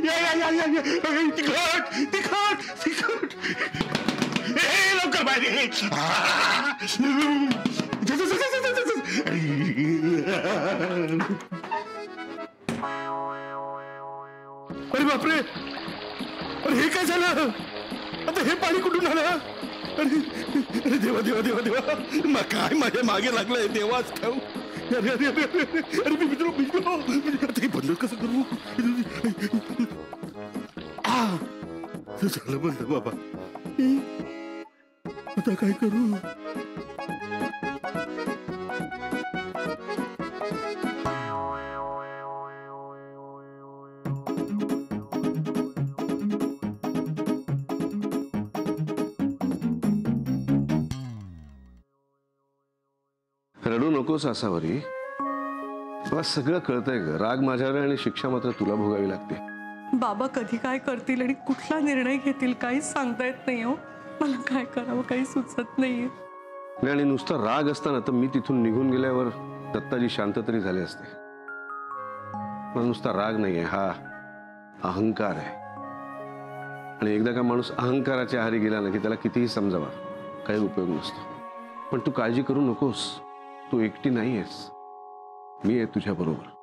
तिखट तिखट तिखट लवकर बाहेर अरे बापरे अरे हे काय झालं आता हे पाणी कुठून आलं अरे अरे देवा देवा देवा देवा काय माझ्या मागे लागलंय देवाच खाऊ अरे अरे अरे अरे अरे मी भिजलो भिजलो आता हे बंद कसं करू झालं बंद बाबा आता काय करू रडू नकोस आसावरी मला सगळं कळतंय ग राग माझ्यावर आणि शिक्षा मात्र तुला भोगावी लागते बाबा कधी काय करतील आणि कुठला निर्णय घेतील काहीच सांगता येत नाही हो मला काय करावं काही सुचत नाहीये आणि नुसता राग असताना तर मी तिथून निघून गेल्यावर दत्ताजी शांत तरी झाले असते पण नुसता राग नाहीये हा अहंकार आहे आणि एकदा का माणूस अहंकाराच्या आहारी गेला ना की त्याला कितीही समजावा काही उपयोग नसतो पण तू काळजी करू नकोस तू एकटी नाहीयेस मी आहे तुझ्या बरोबर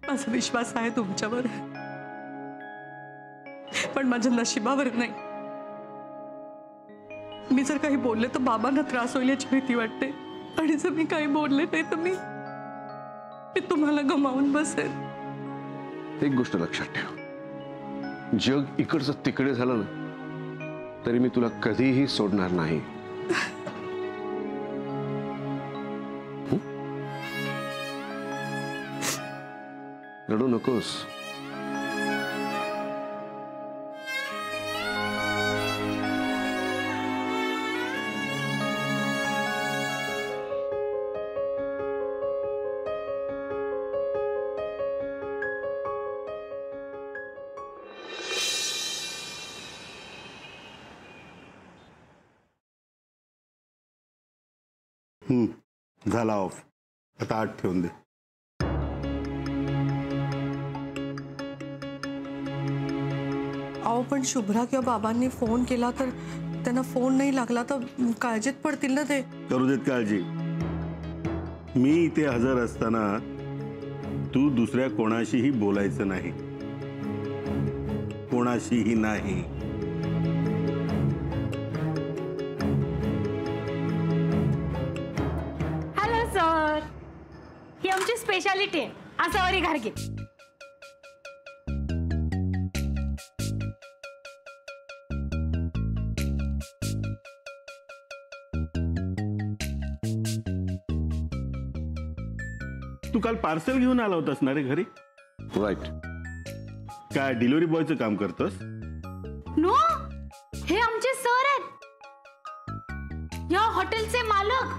माझा विश्वास आहे तुमच्यावर पण माझ्या नशिबावर नाही मी जर काही बोलले तर बाबांना त्रास होईल याची भीती वाटते आणि जर मी काही बोलले नाही तर मी तुम्हाला गमावून बसेल एक गोष्ट लक्षात ठेव जग इकडचं तिकडे झालं ना तरी मी तुला कधीही सोडणार नाही रडू नकोस झाला ऑफ आता आत ठेवून दे अहो पण शुभ्रा किंवा बाबांनी फोन केला तर त्यांना फोन नाही लागला तर काळजीत पडतील ना ते करू देत काळजी मी इथे हजर असताना तू दुसऱ्या कोणाशीही बोलायचं नाही कोणाशीही नाही हॅलो सर ही आमची स्पेशालिटी आहे आसावरी घारगे तू काल पार्सल घेऊन आला होतास ना रे घरी राईट काय डिलिव्हरी बॉयचं काम करतोस नो हे आमचे सर आहेत या हॉटेलचे मालक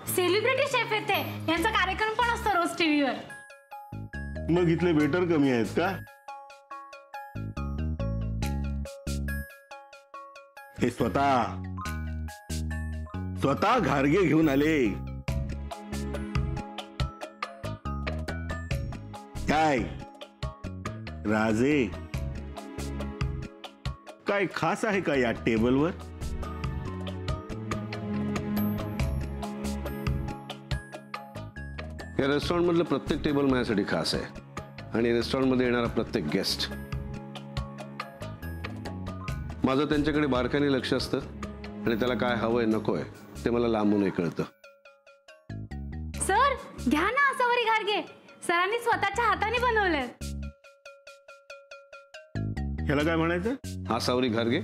सेलिब्रिटी शेफ आहेत ते यांचा कार्यक्रम पण असतो रोज टीव्हीवर मग इथले वेटर कमी आहेत का हे स्वतः घारगे घेऊन आले काय राजे काय खास आहे का या टेबलवर? या रेस्टॉरंट मधलं प्रत्येक टेबल माझ्यासाठी खास आहे आणि रेस्टॉरंट मध्ये येणारा प्रत्येक गेस्ट माझं त्यांच्याकडे बारकाईने लक्ष असतं आणि त्याला काय हवंय नकोय ते मला लांबूनही कळतं. सर घ्या ना आसावरी घारगे, सरांनी स्वतःच्या हाताने बनवले. ह्याला काय म्हणायचं? आसावरी घारगे.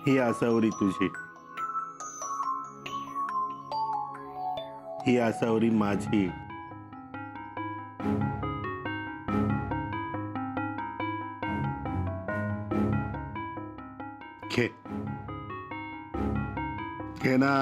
ही आसावरी तुझी, ही आसावरी माझी. घे घे ना.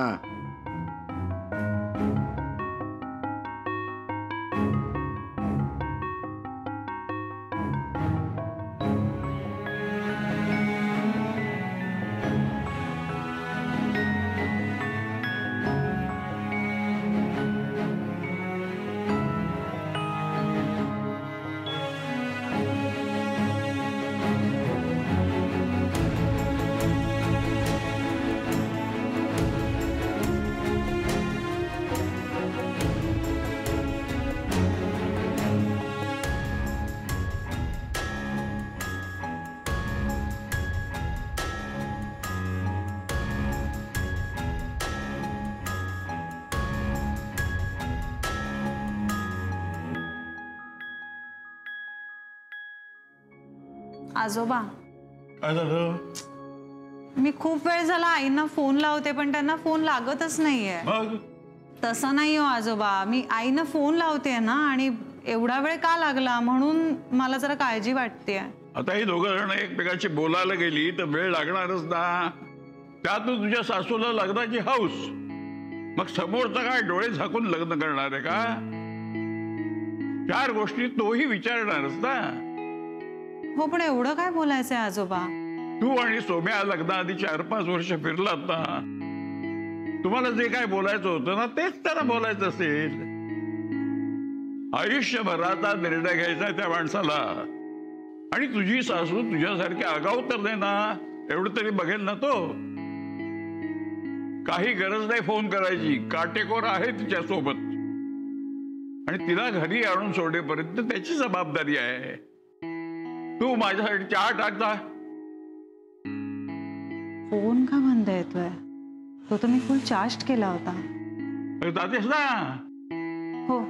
आजोबा, काय झालं? मी खूप वेळ झाला आईंना फोन लावते पण त्यांना फोन लागतच नाहीये. मग तसं नाही हो आजोबा, मी आईना फोन लावते ना आणि एवढा वेळ का लागला म्हणून मला जरा काळजी वाटते. आता ही दोघं जण एकमेकांशी बोलायला गेली तर वेळ लागणारच ना. त्यातून तुझ्या सासूला लग्नाची हौस, मग समोरचा काय डोळे झाकून लग्न करणार आहे का? 4 गोष्टी तोही विचारणारच ना. हो पण एवढं काय बोलायचंय आजोबा? तू आणि सोम्या लग्नाआधी 4-5 वर्ष फिरलात ना. तुम्हाला जे काय बोलायचं होतं ना तेच त्याला बोलायचं असेल. आयुष्यभराचा निर्णय घ्यायचा त्या माणसाला. आणि तुझी सासू तुझ्यासारखी आगाऊ तर नाही ना, एवढं तरी बघेल ना तो. काही गरज नाही फोन करायची, काटेकोर आहे तिच्या सोबत. आणि तिला घरी आणून सोडेपर्यंत त्याची जबाबदारी आहे. तू माझ्यासाठी चहा टाकता. फोन का बंद येतोय? तो तर मी फुल चार्ज केला होता. जातेस ना. हो.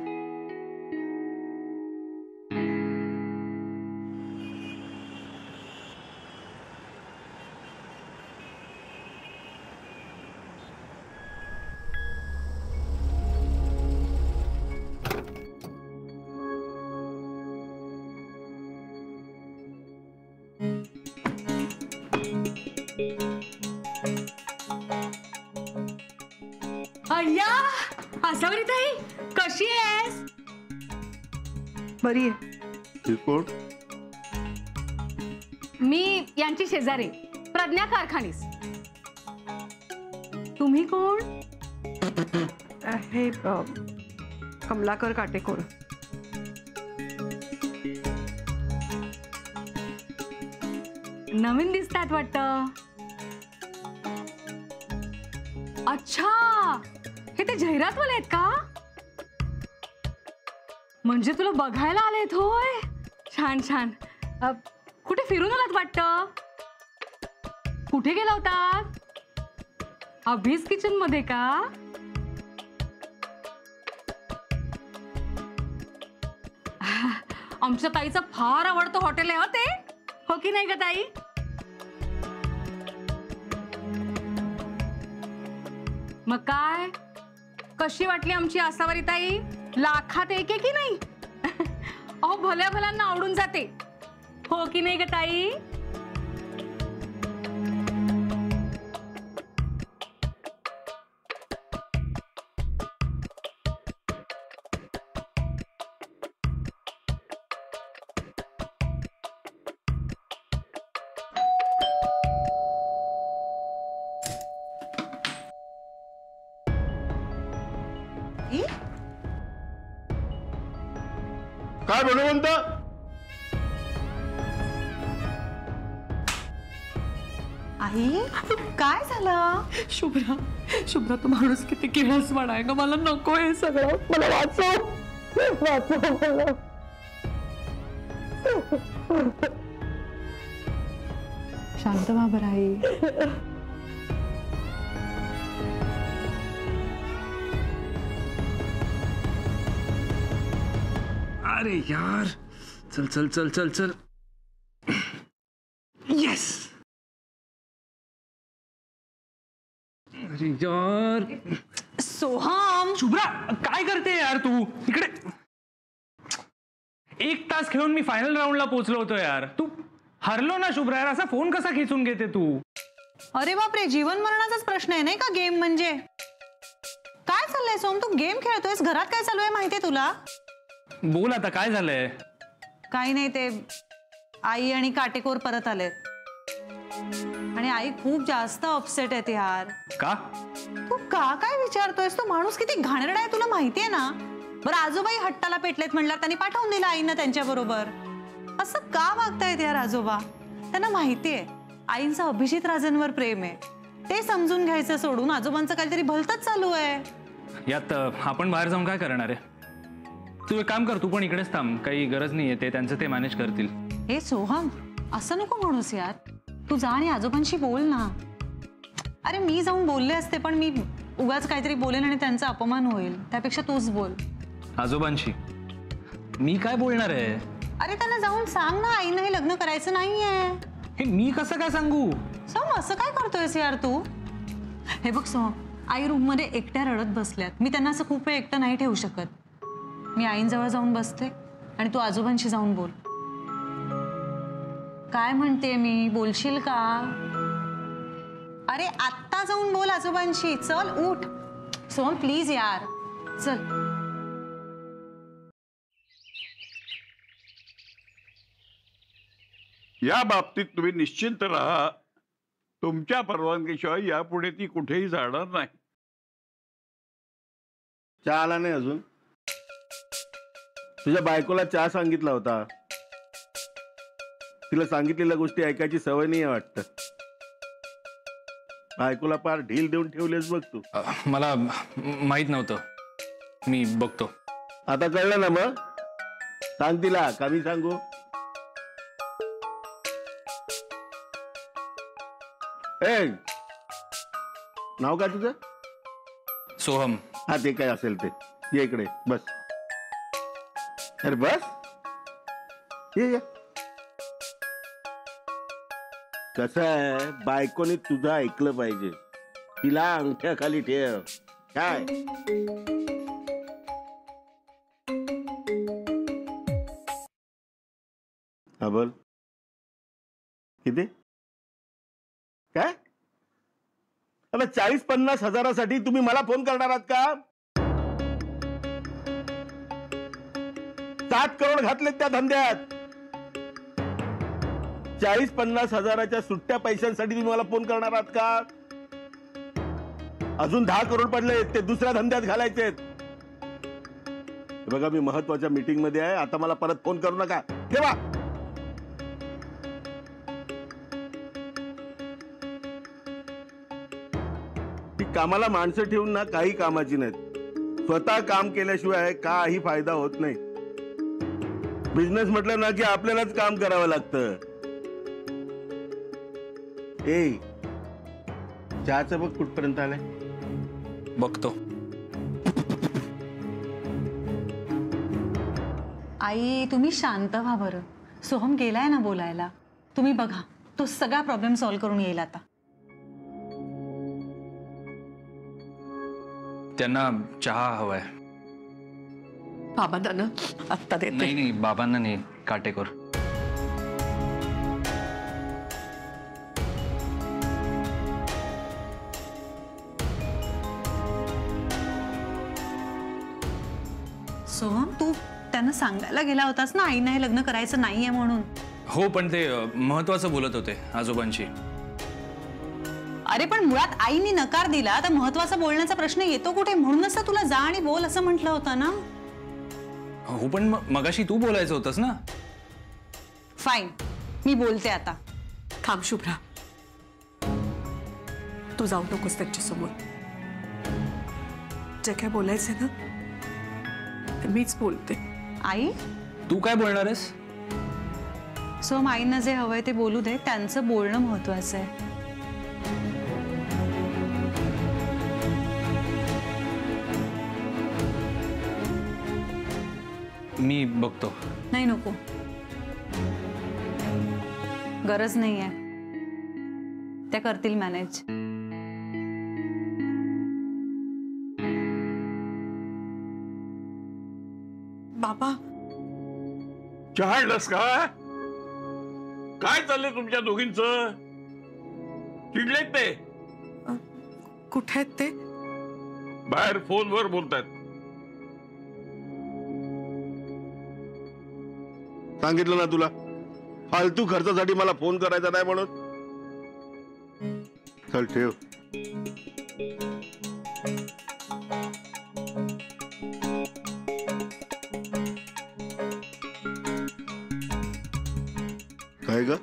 अय्या आसावरी ताई, कशी आहेस? बरी आहे. ही कोण? मी यांची शेजारी प्रज्ञा कारखानीस. तुम्ही कोण? हे कमलाकर काटेकोर. नवीन दिसतात वाटतं. अच्छा, हे ते जाहिरातवाले आहेत का? म्हणजे तुला बघायला आलेत होय. छान छान. कुठे फिरून आलात वाटतं? कुठे गेला होतात? अभीज किचन मध्ये का? आमच्या ताईचं फार आवडतं हॉटेल आहे हो ते. हो की नाही ग ताई? मग काय, कशी वाटली आमची आसावरी ताई? लाखात एक आहे की नाही? अहो भल्या भल्यांना आवडून जाते. हो की नाही ग ताई? काय म्हणून आई काय झालं? शुभ्रा शुभ्रा तो माणूस किती किळसवाणा आहे ग, मला नको हे सगळं, मला वाचव मला. शांत व्हा बरं आई. अरे यार, चल चल चल चल चल. येस. अरे यार सोहम, शुभ्रा, काय करते यार तू इकडे? 1 तास खेळून मी फायनल राऊंडला पोहोचलो होतो यार. तू हरलो ना शुभ्रा यार, असा फोन कसा खेचून घेते तू? अरे बापरे, जीवन मरणाचाच प्रश्न आहे नाही का गेम म्हणजे? काय चाललंय सोहम, तू गेम खेळतोयस, घरात काय चालू आहे माहितीये तुला? बोल आता, काय झालंय? काही नाही, ते आई आणि काटेकोर परत आले आणि आई खूप जास्त अपसेट आहेत यार. का? तू का काय विचारतोयस? तो माणूस किती घाणेरडा आहे तुला माहितीये ना. बरं, आजोबाई हट्टाला पेटलेत म्हणलं, त्यांनी पाठवून दिलं आईनं त्यांच्या बरोबर. असं का वागतायत यार आजोबा? त्यांना माहितीये आईंचं अभिजित राजांवर प्रेम आहे, ते समजून घ्यायचं सोडून आजोबांचं काहीतरी भलतच चालू आहे. यात आपण बाहेर जाऊन काय करणार आहे? तू एक काम कर, तू पण इकडेच थांब, काही गरज नाहीये, ते त्यांचं ते मॅनेज करतील. हे सोहम, असं नको म्हणूस यार. तू जा आणि आजोबांशी बोल ना. अरे मी जाऊन बोलले असते, पण मी उगाच काहीतरी बोलेन आणि त्यांचा अपमान होईल, त्यापेक्षा तूच बोल. आजोबांशी मी काय बोलणार आहे? अरे त्यांना जाऊन सांग ना, आईनं हे लग्न करायचं नाहीये. हे मी कसं काय सांगू? सोहम, असं काय करतोयस यार तू? हे बघ सोहम, आई रूम मध्ये एकट्या रडत बसल्यात, मी त्यांना असं खूप वेळ एकटं नाही ठेवू शकत. मी आईंजवळ जाऊन बसते आणि तू आजोबांशी जाऊन बोल. काय म्हणते मी, बोलशील का? अरे आत्ता जाऊन बोल आजोबांशी, चल उठ. सोहम प्लीज यार, चल. या बाबतीत तुम्ही निश्चिंत राहा. तुमच्या परवानगीशिवाय यापुढे ती कुठेही जाणार नाही. चहा आला नाही अजून? तुझ्या बायकोला चहा सांगितला होता, तिला सांगितलेल्या गोष्टी ऐकायची सवय नाही आहे वाटतं. बायकोला पार ढील देऊन ठेवलेस बघ तू. मला माहित नव्हतं, मी बघतो. आता कळलं ना मग? सांग तिला का मी सांगू? ए, नाव काय तुझं? सोहम. हा, ते काय असेल ते. ये इकडे बस. अरे बस, ये. कसं आहे, बायकोने तुझं ऐकलं पाहिजे, तिला अंगठ्या खाली ठेव. काय हा बोल. किती? काय? आता 40-50 हजारासाठी तुम्ही मला फोन करणार आहात का? 7 करोड घातलेत त्या धंद्यात. 40-50 हजाराच्या सुट्ट्या पैशांसाठी तुम्ही मला फोन करणार आहात का? अजून 10 करोड पडले, ते दुसऱ्या धंद्यात घालायचे. बघा, मी महत्वाच्या मीटिंग मध्ये आहे, आता मला परत फोन करू नका. ठेवा. कामाला माणसं ठेवून ना काही कामाची नाहीत. स्वतः काम केल्याशिवाय काही फायदा होत नाही. बिझनेस म्हटलं ना की आपल्यालाच काम करावं लागतं. ए, चहाचं बघ कुठपर्यंत आलंय. बघतो. आई तुम्ही शांत व्हा बरं. सोहम गेलाय ना बोलायला, तुम्ही बघा, तो सगळा प्रॉब्लेम सॉल्व्ह करून येईल आता. त्यांना चहा हवाय. बाबांना ना आत्ता देते. नाही नाही, बाबांना नाही, काटेकोर. सोहम, तू त्यांना सांगायला गेला होतास ना आईनं हे लग्न करायचं नाहीये म्हणून. हो, पण ते महत्वाचं बोलत होते आजोबांशी. अरे पण मुळात आईनी नकार दिला तर महत्वाचा बोलण्याचा प्रश्न येतो कुठे? म्हणूनच तर तुला जा आणि बोल असं म्हटलं होतं ना. हो पण मगाशी तू बोलायचं होतंस ना. फाईन, मी बोलते आता. थांब शुभ्रा, तू जाऊ नकोस त्यांच्यासमोर. जे काय बोलायचंय ना ते मीच बोलते. आई, तू काय बोलणार आहेस? सोम, आईंना जे हवंय ते बोलू दे. त्यांचं बोलणं महत्वाचं आहे. मी बघतो. नाही, नको, गरज नाहीये. त्या करतील मॅनेज. बाबा, चहाडलंस का? काय चाललंय तुमच्या दोघींचं? चिडलेत ते? कुठे आहेत ते? बाहेर फोनवर बोलतात. सांगितलं ना तुला, फालतू खर्चासाठी मला फोन करायचा नाही म्हणून. चल ठेव. काय ग?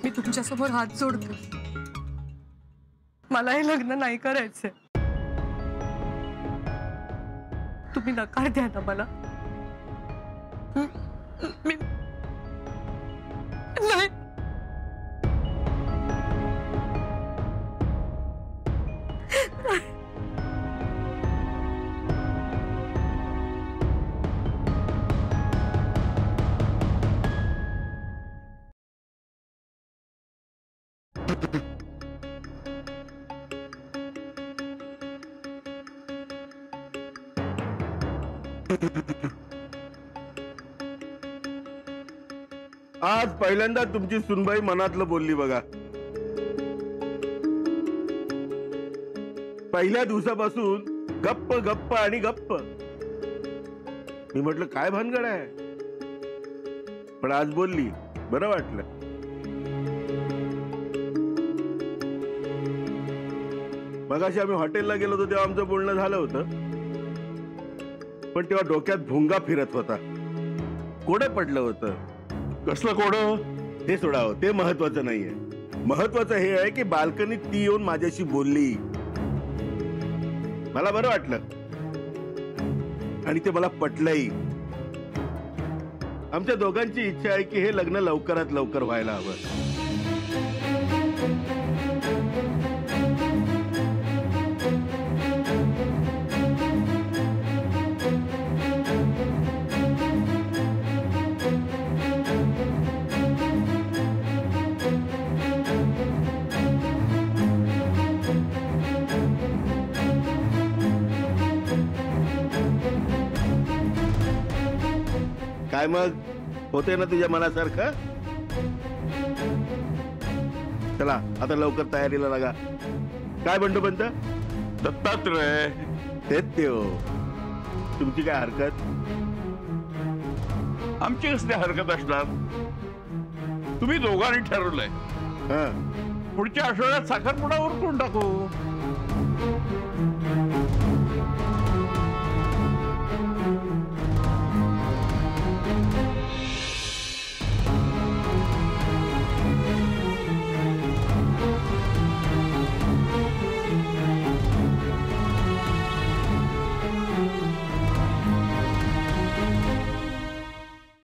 मी तुमच्यासमोर हात जोडते. मला हे लग्न नाही करायचंय. तुम्ही नकार द्या ना मला. मी नाही. आज पहिल्यांदा तुमची सुनबाई मनातलं बोलली बघा. पहिल्या दिवसापासून गप्प गप्प आणि गप्प. मी म्हटलं काय भानगड आहे, पण आज बोलली, बरं वाटलं. मगाशी आम्ही हॉटेलला गेलो होतो तेव्हा आमचं बोलणं झालं होतं, पण तेव्हा डोक्यात भुंगा फिरत होता. कोडं पडलं होतं. कसलं कोडं? ते सोडावं, ते महत्वाचं नाहीये. महत्वाचं हे आहे की बाल्कनीत ती येऊन माझ्याशी बोलली. मला बरं वाटलं आणि ते मला पटलंही. आमच्या दोघांची इच्छा आहे की हे लग्न लवकरात लवकर व्हायला हवं. काय मग, होते ना तुझ्या मनासारखं? चला आता लवकर तयारीला लागा. काय बंडोबंत? दत्तात्रय, तेच ते हो. तुमची काय हरकत? आमची कसली हरकत असणार? तुम्ही दोघांनी ठरवलंय. हं. पुढच्या आठवड्यात साखरपुडा उरकून टाकू.